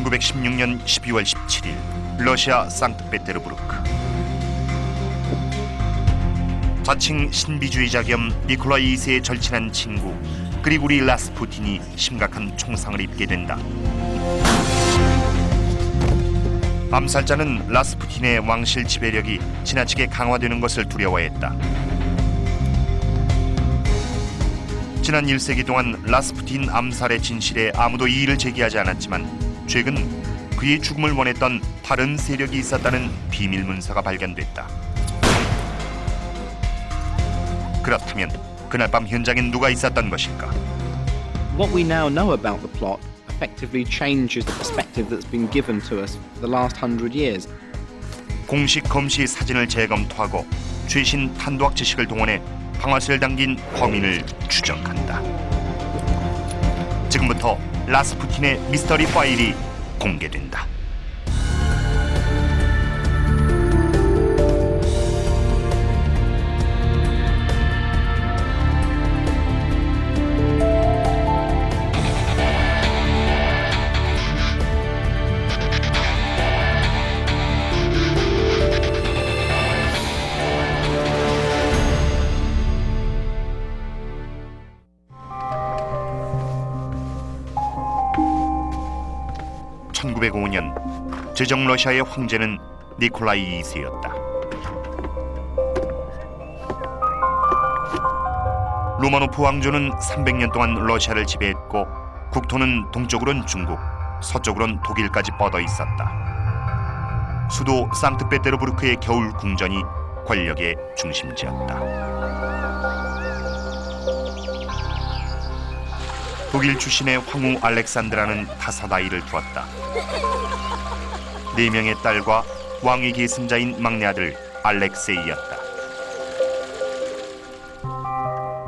1916년 12월 17일 러시아 상트페테르부르크. 자칭 신비주의자 겸 니콜라이 2세의 절친한 친구 그리고리 라스푸틴이 심각한 총상을 입게 된다. 암살자는 라스푸틴의 왕실 지배력이 지나치게 강화되는 것을 두려워했다. 지난 1세기 동안 라스푸틴 암살의 진실에 아무도 이의를 제기하지 않았지만 최근 그의 죽음을 원했던 다른 세력이 있었다는 비밀 문서가 발견됐다. 그렇다면 그날 밤 현장엔 누가 있었던 것일까? What we now know about the plot effectively changes the perspective that's been given to us for the last 100 years. 공식 검시 사진을 재검토하고 최신 탄도학 지식을 동원해 방아쇠를 당긴 범인을 추적한다. 지금부터 라스푸틴의 미스터리 파일이 공개된다. (1905년) 제정 러시아의 황제는 니콜라이 2세였다. 로마노프 왕조는 300년 동안 러시아를 지배했고 국토는 동쪽으론 중국, 서쪽으론 독일까지 뻗어 있었다. 수도 상트페테르부르크의 겨울 궁전이 권력의 중심지였다. 독일 출신의 황후 알렉산드라는 5 아이를 두었다. 4명의 딸과 왕위 계승자인 막내 아들 알렉세이였다.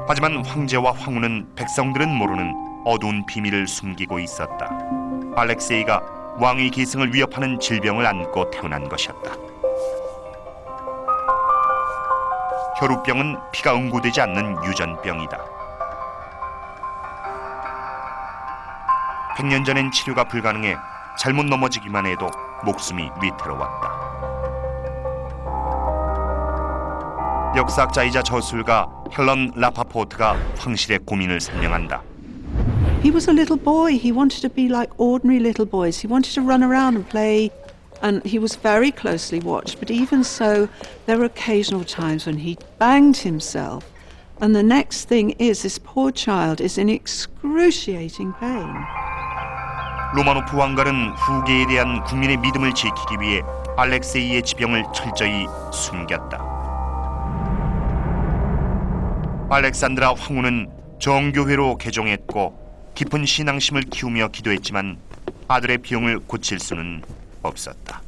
하지만 황제와 황후는 백성들은 모르는 어두운 비밀을 숨기고 있었다. 알렉세이가 왕위 계승을 위협하는 질병을 안고 태어난 것이었다. 혈우병은 피가 응고되지 않는 유전병이다. 100년 전엔 치료가 불가능해 잘못 넘어지기만 해도 목숨이 위태로웠다. 역사학자이자 저술가 헬런 라파포트가 황실의 고민을 설명한다. He was a little boy. He wanted to be like ordinary little boys. He wanted to run around and play, and he was very closely watched. But even so, there were occasional times when he banged himself. And the next thing is, this poor child is in excruciating pain. 로마노프 왕가는 후계에 대한 국민의 믿음을 지키기 위해 알렉세이의 지병을 철저히 숨겼다. 알렉산드라 황후는 정교회로 개종했고 깊은 신앙심을 키우며 기도했지만 아들의 병을 고칠 수는 없었다.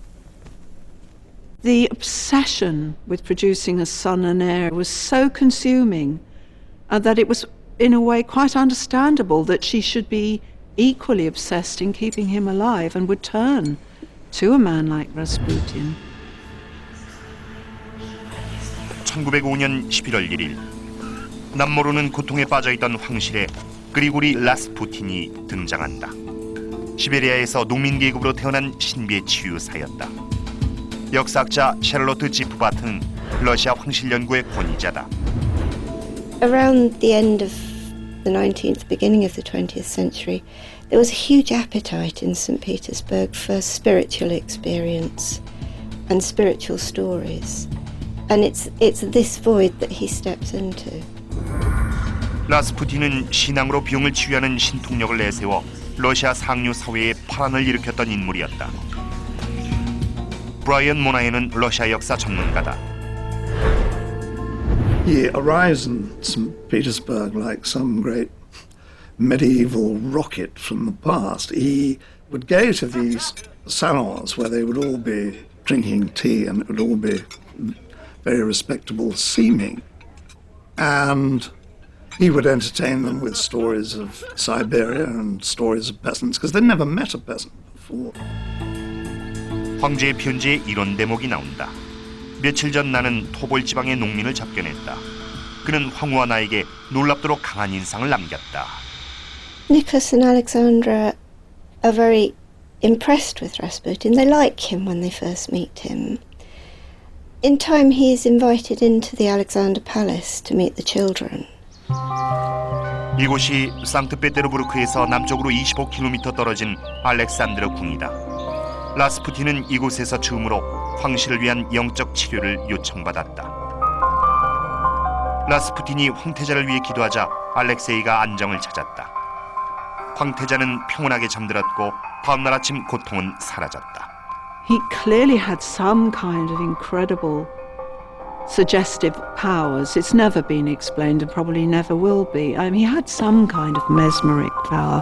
The obsession with producing a son and heir was so consuming that it was, in a way, quite understandable that she should be equally obsessed in keeping him alive and would turn to a man like Rasputin. 1905년 11월 1일 남모르는 고통에 빠져있던 황실에 그리고리 라스푸틴이 등장한다. 시베리아에서 농민 계급으로 태어난 신비의 치유사였다. 역사학자 샬롯트 지프바트는 러시아 황실 연구의 권위자다. Around the end of the 19th, beginning of the 20th century, there was a huge appetite in St. Petersburg for spiritual experience and spiritual stories. And it's this void that he steps into. 라스푸틴은 신앙으로 병을 치유하는 신통력을 내세워 러시아 상류 사회에 파란을 일으켰던 인물이었다. 브라이언 모나헤는 러시아 역사 전문가다. He arrives in St. Petersburg like some great medieval rocket from the past. He would go to these salons where they would all be drinking tea and it would all be very respectable seeming. And he would entertain them with stories of Siberia and stories of peasants because they'd never met a peasant before. 황제의 편지에 이런 대목이 나온다. 며칠 전 나는 토볼 지방의 농민을 접견했다. 그는 황후와 나에게 놀랍도록 강한 인상을 남겼다. Nicholas and Alexandra are very impressed with Rasputin. They like him when they first meet him. In time, he is invited into the Alexander Palace to meet the children. 이곳이 상트페테르부르크에서 남쪽으로 25km 떨어진 알렉산드르 궁이다. 라스푸틴은 이곳에서 처음으로 황실을 위한 영적 치료를 요청받았다. 라스푸틴이 황태자를 위해 기도하자 알렉세이가 안정을 찾았다. 황태자는 평온하게 잠들었고 다음날 아침 고통은 사라졌다. He clearly had some kind of incredible suggestive powers. It's never been explained and probably never will be. I mean, he had some kind of mesmeric power.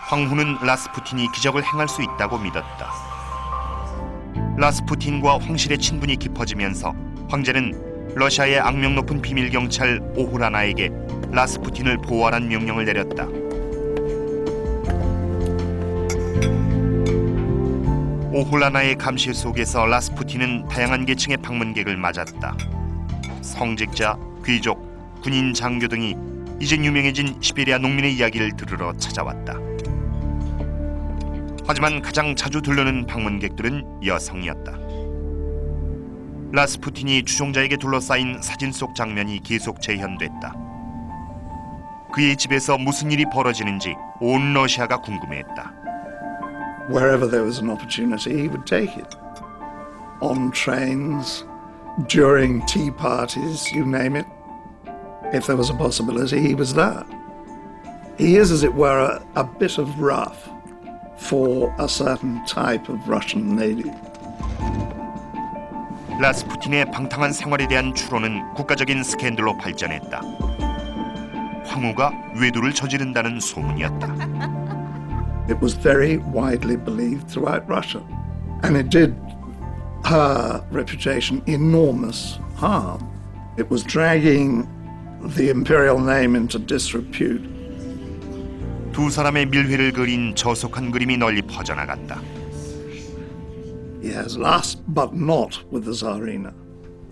황후는 라스푸틴이 기적을 행할 수 있다고 믿었다. 라스푸틴과 황실의 친분이 깊어지면서 황제는 러시아의 악명 높은 비밀 경찰 오후라나에게 라스푸틴을 보호하라는 명령을 내렸다. 오홀라나의 감시 속에서 라스푸틴은 다양한 계층의 방문객을 맞았다. 성직자, 귀족, 군인, 장교 등이 이젠 유명해진 시베리아 농민의 이야기를 들으러 찾아왔다. 하지만 가장 자주 들르는 방문객들은 여성이었다. 라스푸틴이 추종자에게 둘러싸인 사진 속 장면이 계속 재현됐다. 그의 집에서 무슨 일이 벌어지는지 온 러시아가 궁금해했다. Wherever there was an opportunity, he would take it. On trains, during tea parties, you name it. If there was a possibility, he was there. He is, as it were, a bit of rough for a certain type of Russian lady. 라스푸틴의 방탕한 생활에 대한 추론은 국가적인 스캔들로 발전했다. 황후가 외도를 저지른다는 소문이었다. It was very widely believed throughout Russia. And it did her reputation enormous harm. It was dragging the imperial name into disrepute. 두 사람의 밀회를 그린 저속한 그림이 널리 퍼져나갔다. Yes, last but not with the Tsarina.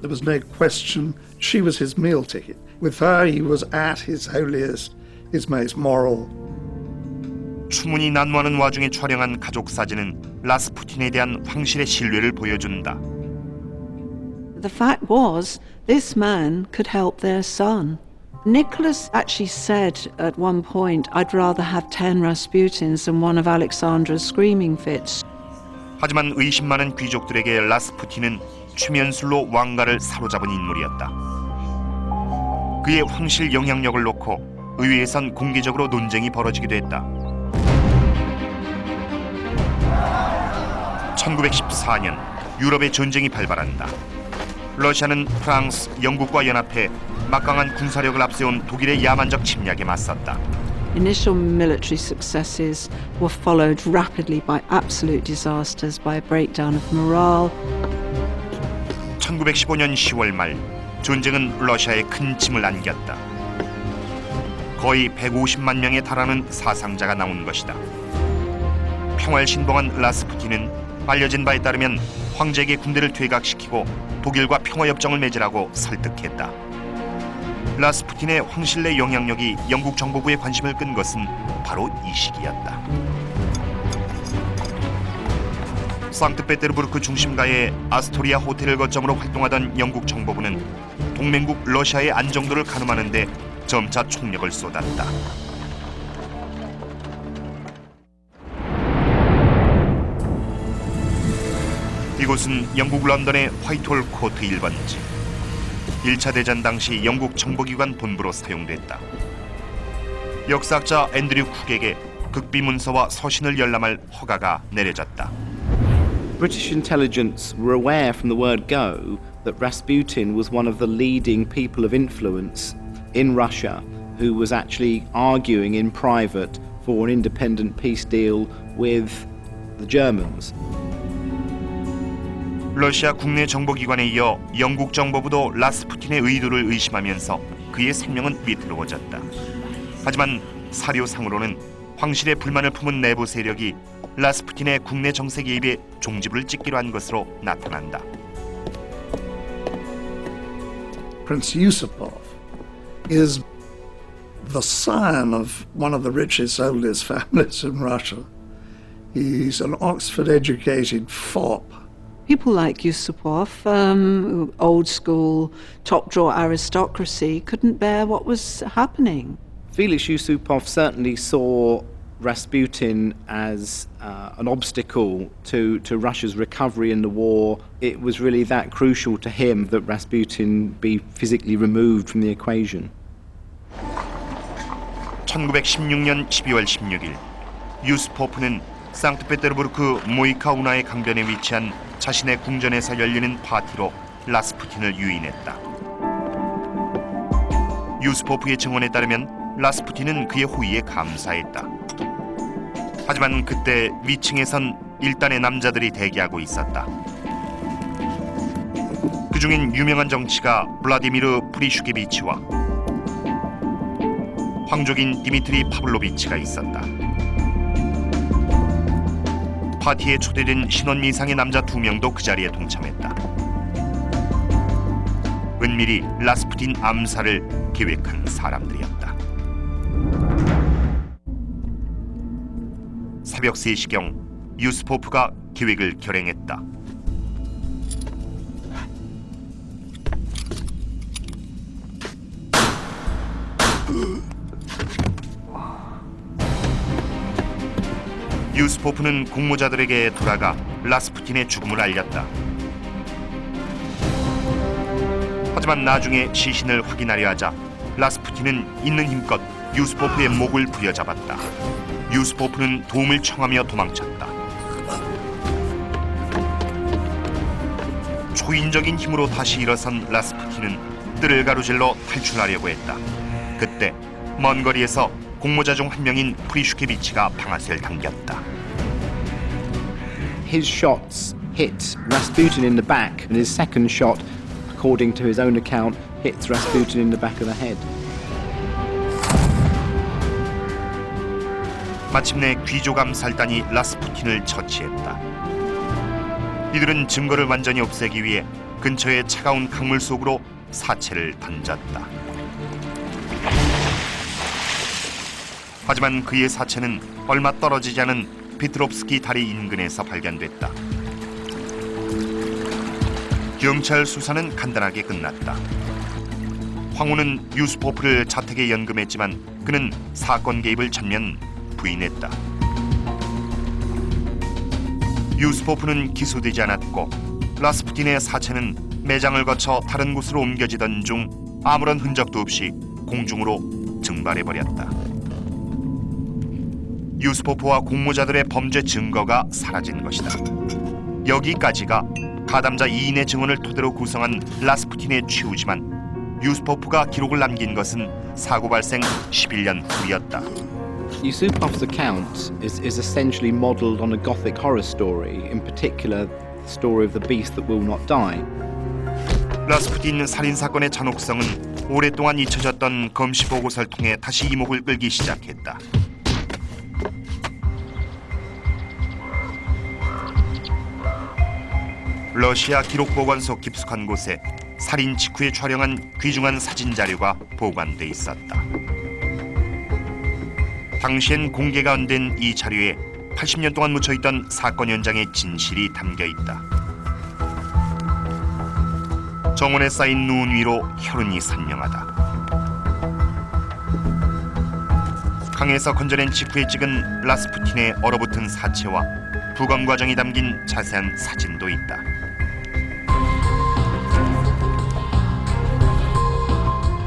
There was no question she was his meal ticket. With her, he was at his holiest, his most moral. 추문이 난무하는 와중에 촬영한 가족 사진은 라스푸틴에 대한 황실의 신뢰를 보여준다. The fact was, this man could help their son. Nicholas actually said at one point, I'd rather have 10 Rasputins than one of Alexandra's screaming fits. 하지만 의심 많은 귀족들에게 라스푸틴은 추면술로 왕가를 사로잡은 인물이었다. 그의 황실 영향력을 놓고 의회에선 공개적으로 논쟁이 벌어지기도 했다. 1914년 유럽의 전쟁이 발발한다. 러시아는 프랑스, 영국과 연합해 막강한 군사력을 앞세운 독일의 야만적 침략에 맞섰다. Initial military successes were followed rapidly by absolute disasters, by a breakdown of morale. 1915년 10월 말 전쟁은 러시아에 큰 짐을 안겼다. 거의 150만 명에 달하는 사상자가 나온 것이다. 평화를 신봉한 라스푸틴은 알려진 바에 따르면 황제에게 군대를 퇴각시키고 독일과 평화협정을 맺으라고 설득했다. 라스푸틴의 황실 내 영향력이 영국 정보부의 관심을 끈 것은 바로 이 시기였다. 상트페테르부르크 중심가의 아스토리아 호텔을 거점으로 활동하던 영국 정보부는 동맹국 러시아의 안정도를 가늠하는 데 점차 총력을 쏟았다. 이곳은 영국 런던의 화이트홀 코트 1번지. 1차 대전 당시 영국 정보기관 본부로 사용됐다. 역사학자 앤드류 쿡에게 극비 문서와 서신을 열람할 허가가 내려졌다. British intelligence were aware from the word go that Rasputin was one of the leading people of influence in Russia who was actually arguing in private for an independent peace deal with the Germans. 러시아 국내 정보기관에 이어 영국 정보부도 라스푸틴의 의도를 의심하면서 그의 생명은 위태로워졌다. 하지만 사료상으로는 황실의 불만을 품은 내부 세력이 라스푸틴의 국내 정세 개입에 종지부를 찍기로 한 것으로 나타난다. Prince Yusupov is the son of one of the richest, oldest families in Russia. He's an Oxford-educated fop. People like Yusupov, old school, top drawer aristocracy, couldn't bear what was happening. Felix Yusupov certainly saw Rasputin as an obstacle to Russia's recovery in the war. It was really that crucial to him that Rasputin be physically removed from the equation. 1916년 12월 16일 유스포프는 상트페테르부르크 모이카우나의 강변에 위치한 자신의 궁전에서 열리는 파티로 라스푸틴을 유인했다. 유스포프의 증언에 따르면 라스푸틴은 그의 호의에 감사했다. 하지만 그때 위층에선 일단의 남자들이 대기하고 있었다. 그중엔 유명한 정치가 블라디미르 프리슈케비치와 황족인 디미트리 파블로비치가 있었다. 파티에 초대된 신원 미상의 남자 2명도 그 자리에 동참했다. 은밀히 라스푸틴 암살을 계획한 사람들이었다. 새벽 3시경 유스포프가 계획을 결행했다. 유스포프는 공모자들에게 돌아가 라스푸틴의 죽음을 알렸다. 하지만 나중에 시신을 확인하려 하자 라스푸틴은 있는 힘껏 유스포프의 목을 부여잡았다. 유스포프는 도움을 청하며 도망쳤다. 초인적인 힘으로 다시 일어선 라스푸틴은 뜰을 가로질러 탈출하려고 했다. 그때 먼 거리에서 공모자 중 한 명인 프리슈케비치가 방아쇠를 당겼다. His shots hit Rasputin in the back, and his second shot, according to his own account, hits Rasputin in the back of the head. 마침내 귀족 암살단이 라스푸틴을 처치했다. 이들은 증거를 완전히 없애기 위해 근처의 차가운 강물 속으로 사체를 던졌다. 하지만 그의 사체는 얼마 떨어지지 않은 피트롭스키 다리 인근에서 발견됐다. 경찰 수사는 간단하게 끝났다. 황후는 유스포프를 자택에 연금했지만 그는 사건 개입을 전면 부인했다. 유스포프는 기소되지 않았고 라스푸틴의 사체는 매장을 거쳐 다른 곳으로 옮겨지던 중 아무런 흔적도 없이 공중으로 증발해버렸다. 유스포프와 공모자들의 범죄 증거가 사라진 것이다. 여기까지가 가담자 2인의 증언을 토대로 구성한 라스푸틴의 최후지만 유스포프가 기록을 남긴 것은 사고 발생 11년 후였다. Yusupov's account is essentially modelled on a Gothic horror story, in particular the story of the beast that will not die. 라스푸틴 살인 사건의 잔혹성은 오랫동안 잊혀졌던 검시 보고서를 통해 다시 이목을 끌기 시작했다. 러시아 기록보관소 깊숙한 곳에 살인 직후에 촬영한 귀중한 사진 자료가 보관돼 있었다. 당시엔 공개가 안 된 이 자료에 80년 동안 묻혀있던 사건 현장의 진실이 담겨 있다. 정원에 쌓인 누운 위로 혈흔이 선명하다. 강에서 건져낸 직후에 찍은 라스푸틴의 얼어붙은 사체와 부검 과정이 담긴 자세한 사진도 있다.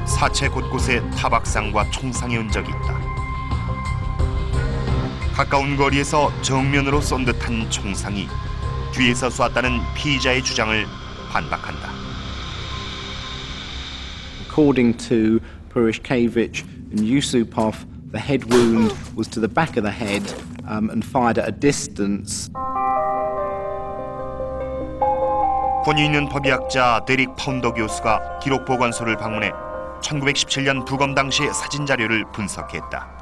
사체 곳곳에 타박상과 총상의 흔적이 있다. 가까운 거리에서 정면으로 쏜 듯한 총상이 뒤에서 쐈다는 피의자의 주장을 반박한다. According to Purishkevich and Yusupov, the head wound was to the back of the head and fired at a distance. 권위 있는 법의학자 데릭 파운더 교수가 기록 보관소를 방문해 1917년 부검 당시의 사진 자료를 분석했다.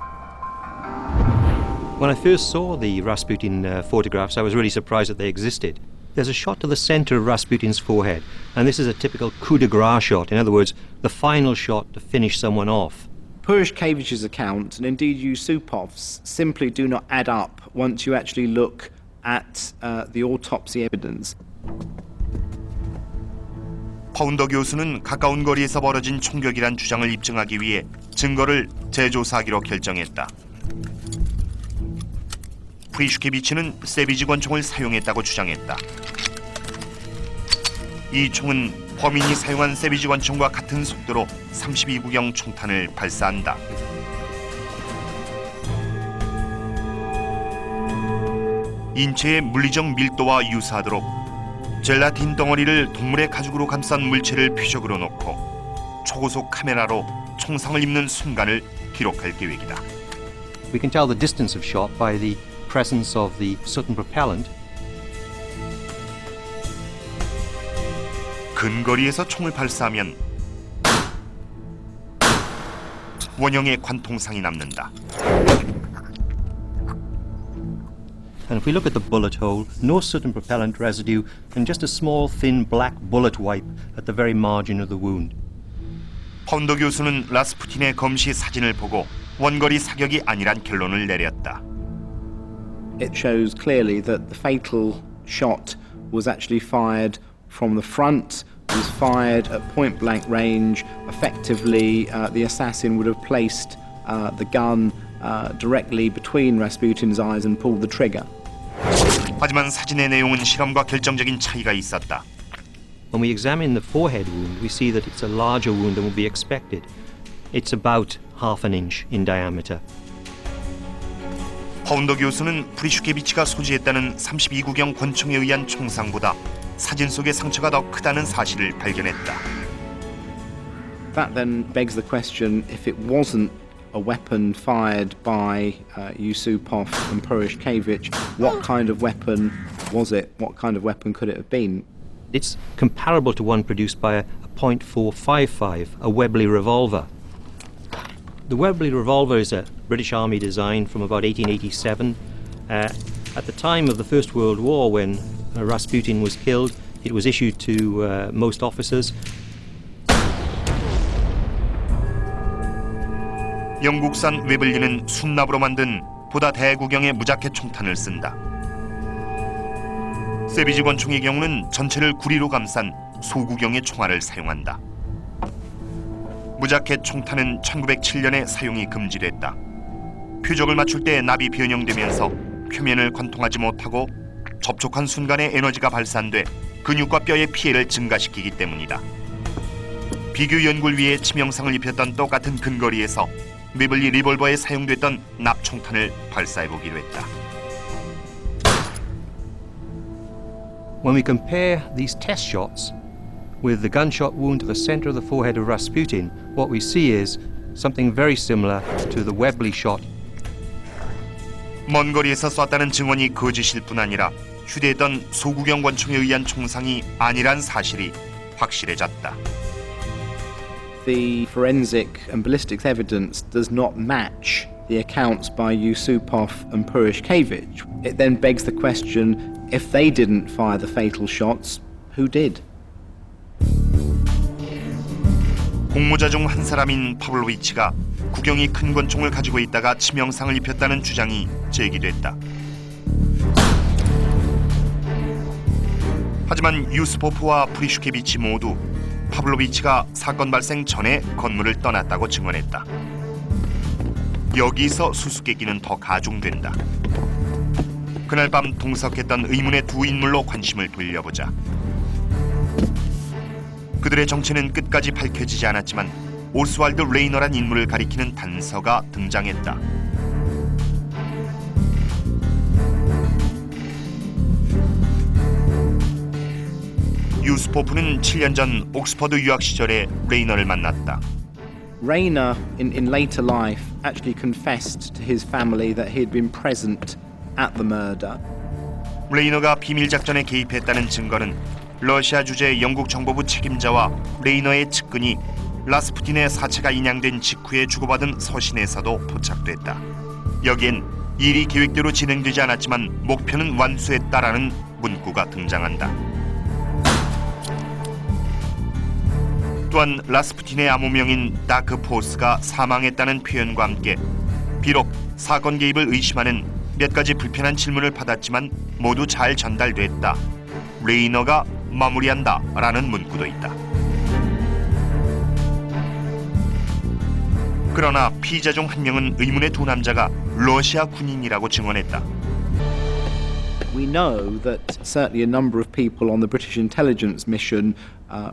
When I first saw the Rasputin photographs, I was really surprised that they existed. There's a shot to the center of Rasputin's forehead, and this is a typical coup de grace shot. In other words, the final shot to finish someone off. Purishkevich's account, and indeed Yusupov's, simply do not add up once you actually look at the autopsy evidence. 파운더 교수는 가까운 거리에서 벌어진 총격이란 주장을 입증하기 위해 증거를 재조사하기로 결정했다. 프리슈케비치는 세비지 권총을 사용했다고 주장했다. 이 총은 범인이 사용한 세비지 권총과 같은 속도로 32구경 총탄을 발사한다. 인체의 물리적 밀도와 유사하도록 젤라틴 덩어리를 동물의 가죽으로 감싼 물체를 표적으로 놓고 초고속 카메라로 총상을 입는 순간을 기록할 계획이다. We can tell the distance of shot by the presence of the soot and propellant. 근거리에서 총을 발사하면 원형의 관통상이 남는다. And if we look at the bullet hole, no soot and propellant residue, and just a small thin black bullet wipe at the very margin of the wound. 파운더 교수는 라스푸틴의 검시 사진을 보고 원거리 사격이 아니란 결론을 내렸다. It shows clearly that the fatal shot was actually fired from the front, was fired at point blank range. Effectively, the assassin would have placed the gun directly between Rasputin's eyes and pulled the trigger. 하지만 사진의 내용은 실험과 결정적인 차이가 있었다. When we examine the forehead wound, we see that it's a larger wound than would be expected. It's about half an inch in diameter. 파운더 교수는 프리슈케비치가 소지했다는 32구경 권총에 의한 총상보다 사진 속의 상처가 더 크다는 사실을 발견했다. That then begs the question, if it wasn't a weapon fired by Yusupov and Purishkevich, what kind of weapon was it? What kind of weapon could it have been? It's comparable to one produced by a .455, a Webley revolver. The Webley revolver is a British Army design from about 1887. At the time of the First World War, when Rasputin was killed, it was issued to most officers. 영국산 웨블리는 순납으로 만든 보다 대구경의 무자켓 총탄을 쓴다. 세비지 권총의 경우는 전체를 구리로 감싼 소구경의 총알을 사용한다. 무자켓 총탄은 1907년에 사용이 금지됐다. 표적을 맞출 때 납이 변형되면서 표면을 관통하지 못하고 접촉한 순간에 에너지가 발산돼 근육과 뼈의 피해를 증가시키기 때문이다. 비교 연구를 위해 치명상을 입혔던 똑같은 근거리에서 웨블리 리볼버에 사용됐던 납총탄을 발사해보기로 했다. When we compare these test shots with the gunshot wound to the center of the forehead of Rasputin, what we see is something very similar to the Webley shot. 먼 거리에서 쐈다는 증언이 거짓일 뿐 아니라 휴대했던 소구경 권총에 의한 총상이 아니란 사실이 확실해졌다. The forensic and ballistics evidence does not match the accounts by Yusupov and Purishkevich. It then begs the question, if they didn't fire the fatal shots, who did? 공모자 중 한 사람인 파블로비치가 구경이 큰 권총을 가지고 있다가 치명상을 입혔다는 주장이 제기됐다. 하지만 유스포프와 프리슈케비치 모두 파블로비치가 사건 발생 전에 건물을 떠났다고 증언했다. 여기서 수수께끼는 더 가중된다. 그날 밤 동석했던 의문의 두 인물로 관심을 돌려보자. 그들의 정체는 끝까지 밝혀지지 않았지만 오스왈드 레이너란 인물을 가리키는 단서가 등장했다. 유스포프는 7년 전 옥스퍼드 유학 시절에 레이너를 만났다. Rayner, in later life, actually confessed to his family that he had been present at the murder. 레이너가 비밀 작전에 개입했다는 증거는 러시아 주재 영국 정보부 책임자와 레이너의 측근이 라스푸틴의 사체가 인양된 직후에 주고받은 서신에서도 포착됐다. 여기엔 일이 계획대로 진행되지 않았지만 목표는 완수했다라는 문구가 등장한다. 또한 라스푸틴의 암호명인 다크포스가 사망했다는 표현과 함께 비록 사건 개입을 의심하는 몇 가지 불편한 질문을 받았지만 모두 잘 전달됐다. 레이너가 마무리한다 라는 문구도 있다. 그러나 피의자 중 한 명은 의문의 두 남자가 러시아 군인이라고 증언했다. We know that certainly a number of people on the British intelligence mission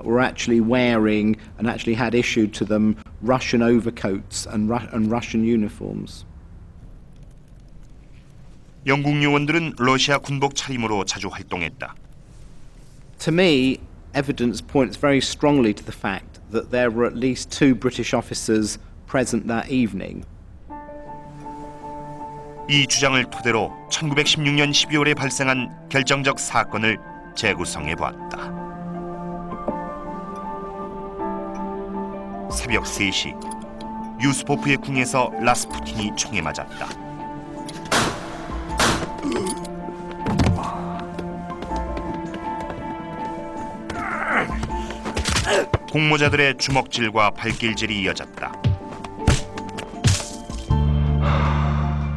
were actually wearing and actually had issued to them Russian overcoats and Russian uniforms. 영국 요원들은 러시아 군복 차림으로 자주 활동했다. To me, evidence points very strongly to the fact that there were at least 2 British officers present that evening. 이 주장을 토대로 1916년 12월에 발생한 결정적 사건을 재구성해 보았다. 새벽 3시, 유스포프의 궁에서 라스푸틴이 총에 맞았다. 공모자들의 주먹질과 발길질이 이어졌다.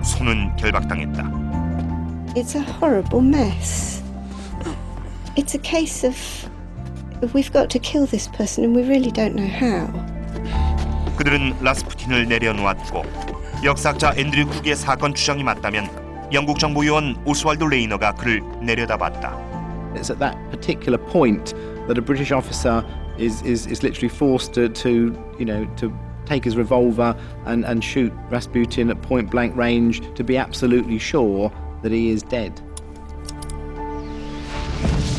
손은 결박당했다. It's a horrible mess. It's a case of we've got to kill this person and we really don't know how. 그들은 라스푸틴을 내려놓았고 역사학자 앤드류 쿡의 사건 추정이 맞다면 영국 정보요원 오스왈드 레이너가 그를 내려다봤다. It's at that particular point that a British officer is literally forced to take his revolver and shoot Rasputin at point blank range to be absolutely sure that he is dead.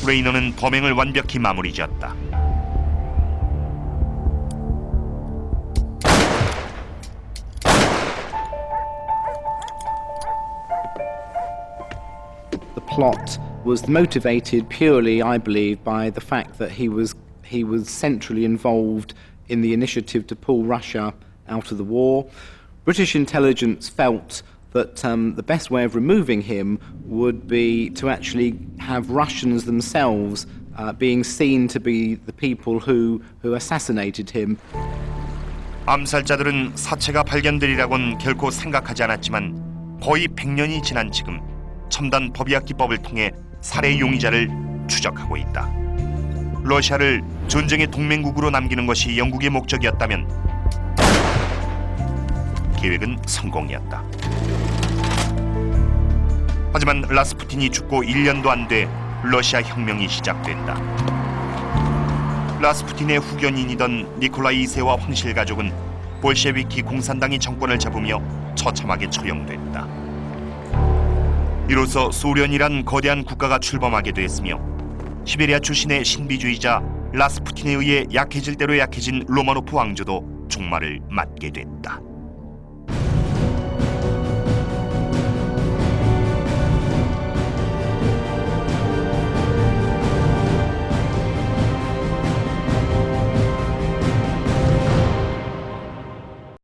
레이너는 범행을 완벽히 마무리지었다. The plot was motivated purely, I believe, by the fact that he was centrally involved in the initiative to pull Russia out of the war. British intelligence felt that the best way of removing him would be to actually have Russians themselves being seen to be the people who assassinated him. 암살자들은 사체가 발견되리라고는 결코 생각하지 않았지만 거의 100년이 지난 지금 첨단 법의학 기법을 통해 살해 용의자를 추적하고 있다. 러시아를 전쟁의 동맹국으로 남기는 것이 영국의 목적이었다면 계획은 성공이었다. 하지만 라스푸틴이 죽고 1년도 안 돼 러시아 혁명이 시작된다. 라스푸틴의 후견인이던 니콜라이 2세와 황실 가족은 볼셰비키 공산당이 정권을 잡으며 처참하게 처형됐다. 이로써 소련이란 거대한 국가가 출범하게 됐으며 시베리아 출신의 신비주의자 라스푸틴에 의해 약해질 대로 약해진 로마노프 왕조도 종말을 맞게 됐다.